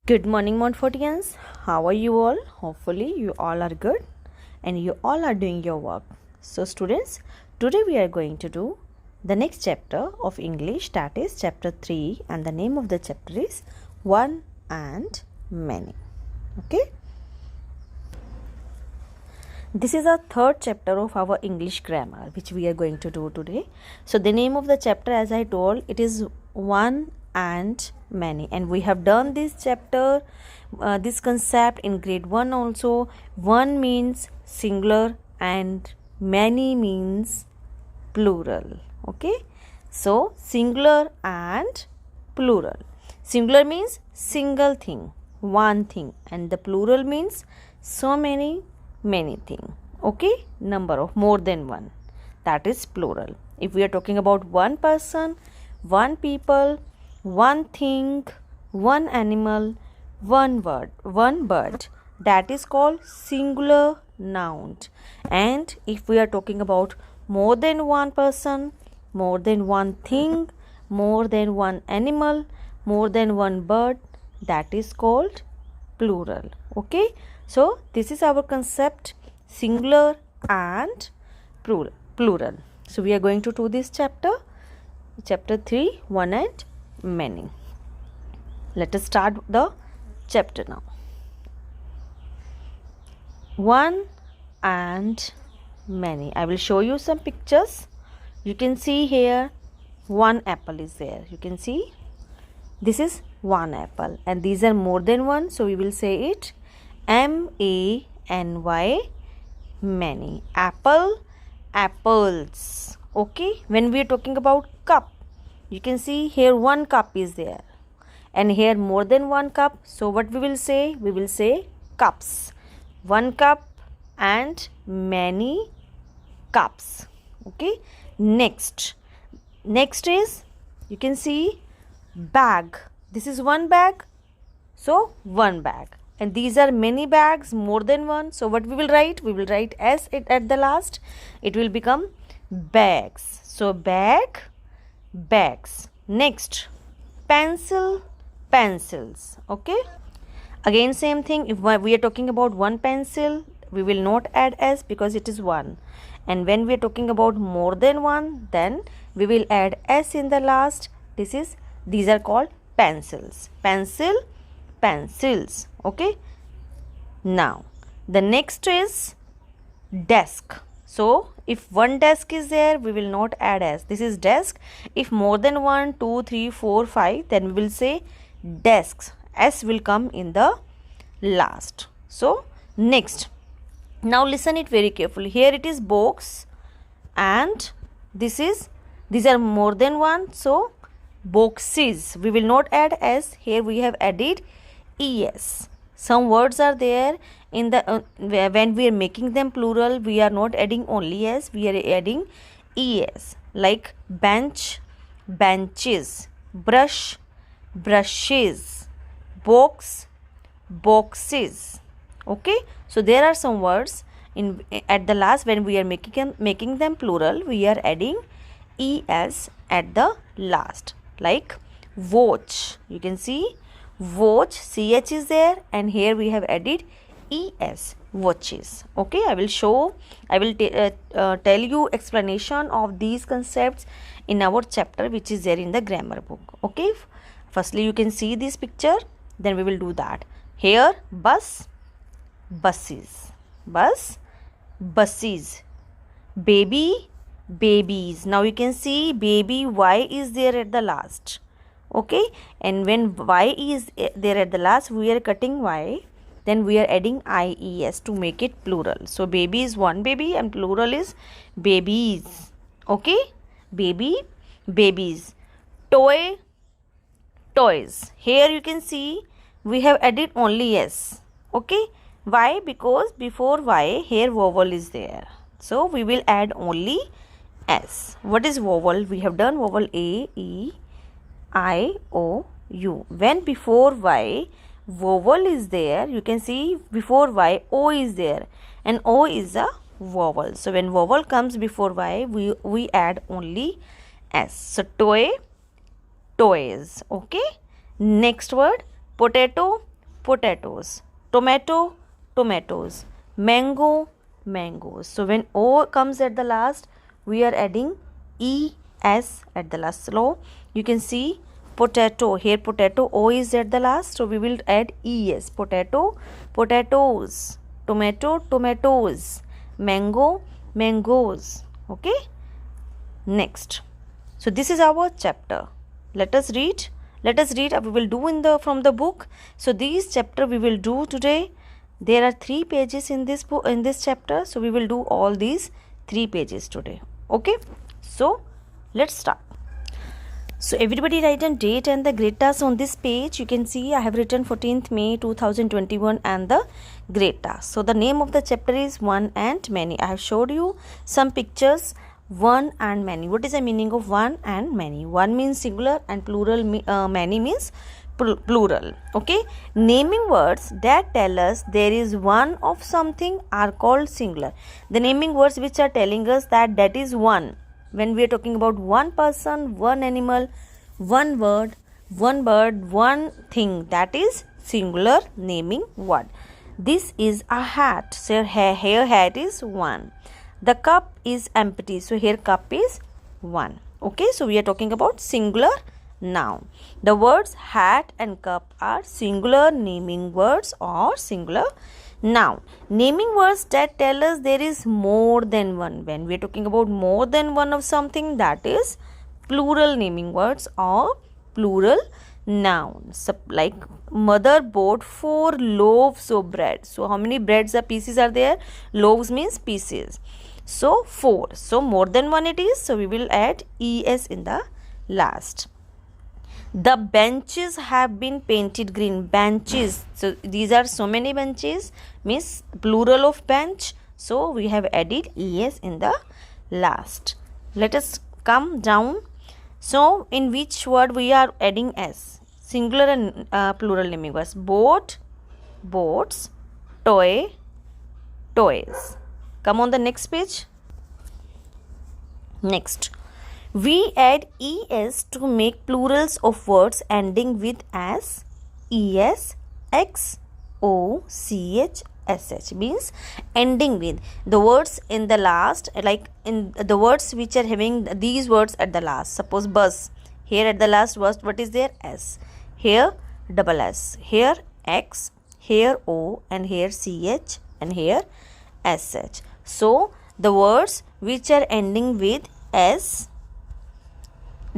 Good morning, Montfortians. How are you all? Hopefully, you all are good and you all are doing your work. So, students, today we are going to do the next chapter of English, that is chapter 3, and the name of the chapter is One and Many. Okay. This is our third chapter of our English grammar, which we are going to do today. So, the name of the chapter, as I told, it is One and Many, and we have done this chapter, this concept in grade 1 also. One means singular and many means plural. Okay, so singular and plural. Singular means single thing, one thing, and the plural means so many thing. Okay, number of more than one, that is plural. If we are talking about one person, one people, one thing, one animal, one word, one bird, that is called singular noun. And if we are talking about more than one person, more than one thing, more than one animal, more than one bird, that is called plural. Okay, so this is our concept, singular and plural. So we are going to do this chapter 3, one and many. Let us start the chapter now. One and many. I will show you some pictures. You can see here one apple is there. You can see this is one apple, and these are more than one, so we will say it many. Many. Apple, apples. Okay, when we are talking about cup, you can see here one cup is there, and here more than one cup, so what we will say? We will say cups. One cup and many cups. Okay, next is, you can see bag. This is one bag, so one bag, and these are many bags, more than one, so what we will write? We will write s at the last. It will become bags. So bag, bags. Next, pencil, pencils. Okay, again same thing. If we are talking about one pencil, we will not add s because it is one, and when we are talking about more than one, then we will add s in the last. These are called pencils. Pencil, pencils. Okay, now the next is desk. So if one desk is there, we will not add s. This is desk. If more than 1, 2, 3, 4, 5, then we will say desks. S will come in the last. So next, now listen it very carefully. Here it is box, and these are more than one, so boxes. We will not add s. Here we have added es. Some words are there in the when we are making them plural, we are not adding only s, we are adding es, like bench, benches, brush, brushes, box, boxes. Okay, so there are some words in at the last, when we are making them plural, we are adding es at the last, like watch. You can see watch, ch is there, and here we have added es, watches. Okay, I will tell you explanation of these concepts in our chapter, which is there in the grammar book. Okay, firstly you can see this picture, then we will do that. Here bus, buses, bus, buses, baby, babies. Now you can see baby, y is there at the last. Okay, and when y is there at the last, we are cutting y, then we are adding ies to make it plural. So baby is one baby and plural is babies. Okay, baby, babies. Toy, toys. Here you can see we have added only s. Okay, why? Because before y here vowel is there, so we will add only s. What is vowel? We have done vowel a, e, I, O, U. When before y vowel is there, you can see before y o is there, and o is a vowel. So when vowel comes before y, we add only s. So toy, toys. Okay, next word potato, potatoes. Tomato, tomatoes. Mango, mangoes. So when O comes at the last, we are adding ES at the last. So you can see potato. Here potato, O is at the last. So we will add ES. Potato, potatoes. Tomato, tomatoes. Mango, mangoes. Okay. Next. So this is our chapter. Let us read. We will do from the book. So this chapter we will do today. There are 3 pages in this book, in this chapter. So we will do all these 3 pages today. Okay. So let's start. So everybody write a date and the grade task on this page. You can see I have written 14th May 2021 and the grade task. So the name of the chapter is One and Many. I have showed you some pictures. One and many. What is the meaning of one and many? One means singular and plural. Many means plural. Okay. Naming words that tell us there is one of something are called singular. The naming words which are telling us that is one. When we are talking about one person, one animal, one word, one bird, one thing, that is singular naming word. This is a hat. So here hat is one. The cup is empty. So here cup is one. Okay. So we are talking about singular noun. The words hat and cup are singular naming words or singular noun. Naming words that tell us there is more than one. When we are talking about more than one of something, that is plural naming words or plural nouns. So like mother bought 4 loaves of bread. So how many breads or pieces are there? Loaves means pieces. So 4. So more than one it is. So we will add ES in the last. The benches have been painted green. Benches. So these are so many benches, means plural of bench. So we have added ES in the last. Let us come down. So in which word we are adding S? Singular and plural naming words. Boat, boats, toy, toys. Come on the next page. Next. We add ES to make plurals of words ending with S, ES, X, O, CH, SH. Means ending with the words in the last, like in the words which are having these words at the last. Suppose bus. Here at the last word, what is there? S. Here double S. Here X. Here O. And here CH. And here SH. So the words which are ending with S,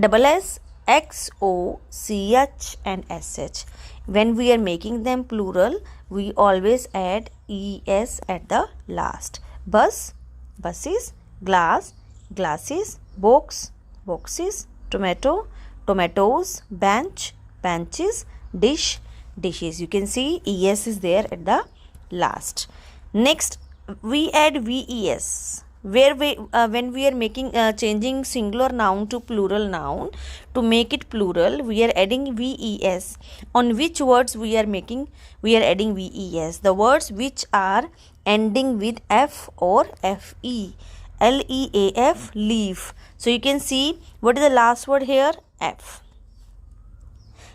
double S, X, O, CH and SH. When we are making them plural, we always add ES at the last. Bus, buses, glass, glasses, box, boxes, tomato, tomatoes, bench, benches, dish, dishes. You can see ES is there at the last. Next, we add VES. Where when we are making changing singular noun to plural noun, to make it plural, we are adding VES. On which words we are adding VES? The words which are ending with F or FE. LEAF, leaf. So you can see what is the last word here? F.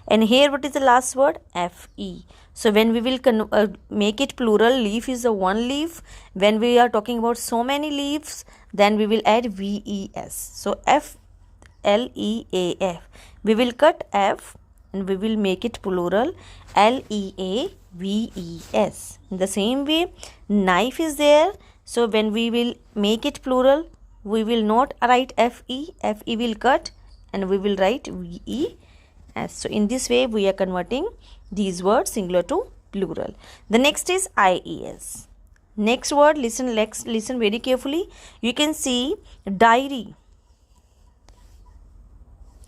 And here what is the last word? FE. So when we will make it plural, leaf is a one leaf. When we are talking about so many leaves, then we will add VES. So FLEAF. We will cut F and we will make it plural LEAVES. In the same way, knife is there. So when we will make it plural, we will not write FE. FE will cut and we will write VES. So in this way we are converting these words singular to plural. The next is IES. Next word, listen very carefully. You can see diary.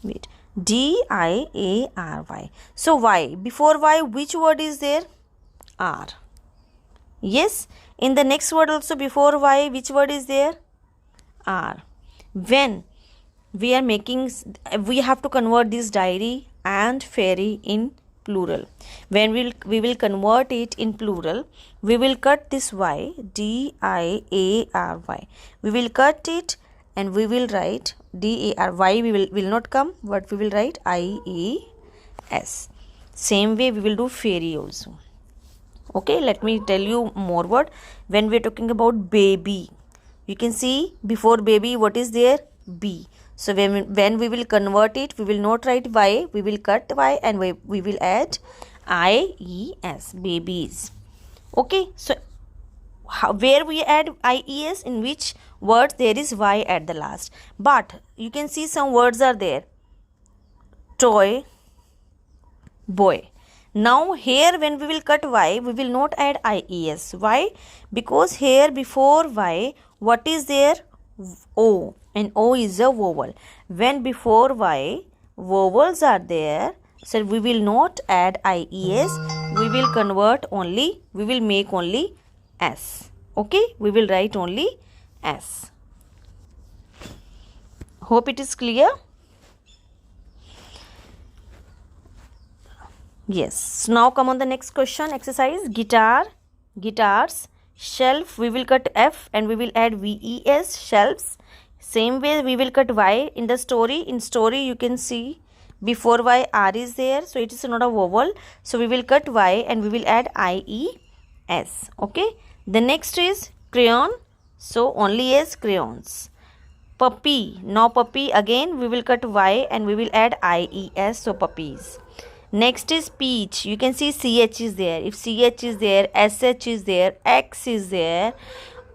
Wait, DIARY. So Y, before Y which word is there? R. Yes, in the next word also before Y which word is there? R. When we are making, we have to convert this diary and fairy in plural. When we will convert it in plural, we will cut this Y, DIARY. We will cut it and we will write DARY. We will not come, but we will write IES. Same way we will do fairy also. Okay, let me tell you more word. When we are talking about baby, you can see before baby what is there? B. So when we will convert it, we will not write Y, we will cut Y and we will add IES, babies. Okay, so where we add IES, in which words there is Y at the last. But you can see some words are there. Toy, boy. Now here when we will cut Y, we will not add IES. Why? Because here before Y, what is there? O, and O is a vowel. When before Y, vowels are there, so we will not add IES. We will convert only, we will make only S. Okay, we will write only S. Hope it is clear. Yes. So now come on the next question. Exercise. Guitar, guitars. Shelf, we will cut F and we will add VES, shelves. Same way we will cut Y in the story. In story you can see before Y R is there, so it is not a vowel. So we will cut Y and we will add IES. Okay. The next is crayon. So only as crayons. Puppy. Now puppy, again we will cut Y and we will add IES. So puppies. Next is peach. You can see CH is there. If CH is there, SH is there, X is there,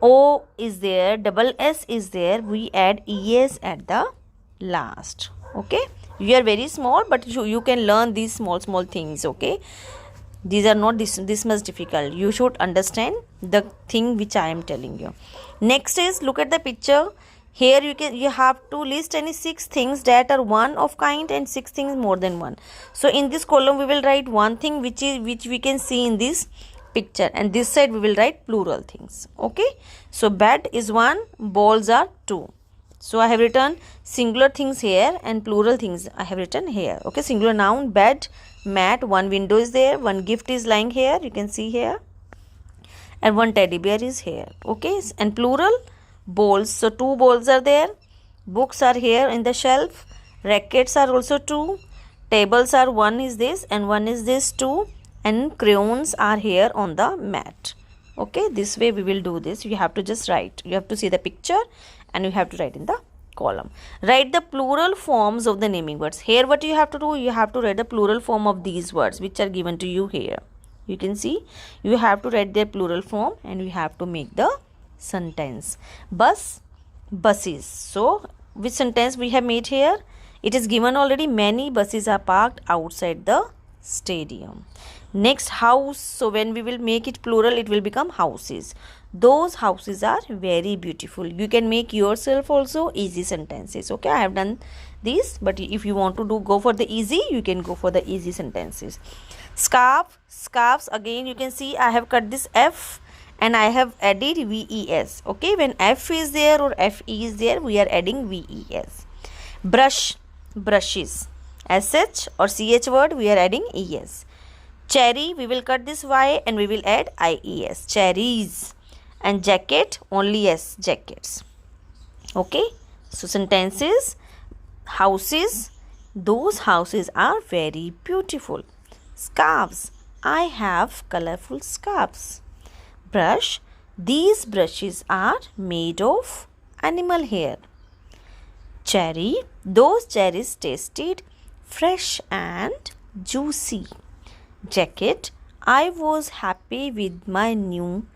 O is there, double S is there, we add ES at the last. Okay. You are very small, but you can learn these small things. Okay. These are not this much difficult. You should understand the thing which I am telling you. Next is, look at the picture. Here you have to list any 6 things that are one of kind and 6 things more than one. So in this column we will write one thing which we can see in this picture, and this side we will write plural things. Okay. So bed is 1, balls are 2. So I have written singular things here and plural things I have written here. Okay. Singular noun bed, mat, 1 window is there, 1 gift is lying here, you can see here, and 1 teddy bear is here. Okay. And plural bowls, so 2 bowls are there, books are here in the shelf, rackets are also 2, tables are 1 is this and 1 is this 2, and crayons are here on the mat. Okay, this way we will do this. You have to just write, you have to see the picture and you have to write in the column. Write the plural forms of the naming words. Here what you have to do, you have to write the plural form of these words which are given to you here. You can see you have to write their plural form and you have to make the sentence. Bus, buses. So which sentence we have made here? It is given already, many buses are parked outside the stadium. Next, house. So when we will make it plural, it will become houses. Those houses are very beautiful. You can make yourself also easy sentences. Okay, I have done this, but if you want to go for the easy, you can go for the easy sentences. Scarf, scarves, again you can see I have cut this F and I have added VES. Okay, when F is there or FE is there, we are adding VES. Brush, brushes. SH or CH word, we are adding ES. Cherry, we will cut this Y and we will add IES. Cherries. And jacket, only S, jackets. Okay, so sentences, houses, those houses are very beautiful. Scarves, I have colorful scarves. Brush, these brushes are made of animal hair. Cherry, those cherries tasted fresh and juicy. Jacket, I was happy with my new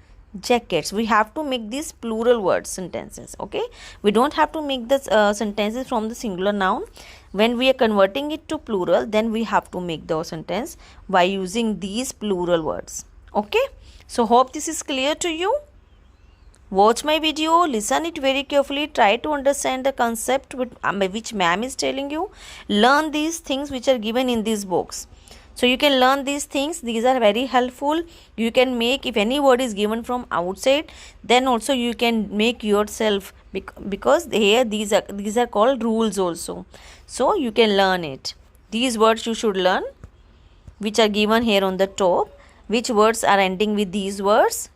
jackets. We have to make these plural words sentences. Okay, we don't have to make the sentences from the singular noun. When we are converting it to plural, then we have to make the sentence by using these plural words. Okay, so hope this is clear to you. Watch my video, listen it very carefully, try to understand the concept which ma'am is telling you. Learn these things which are given in these books. So you can learn these things. These are very helpful. You can make, if any word is given from outside, then also you can make yourself, because here these are called rules also. So you can learn it. These words you should learn, which are given here on the top. Which words are ending with these words?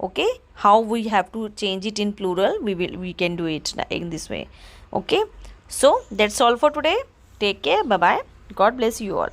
Okay, how we have to change it in plural, we can do it in this way. Okay, so that's all for today. Take care. Bye bye. God bless you all.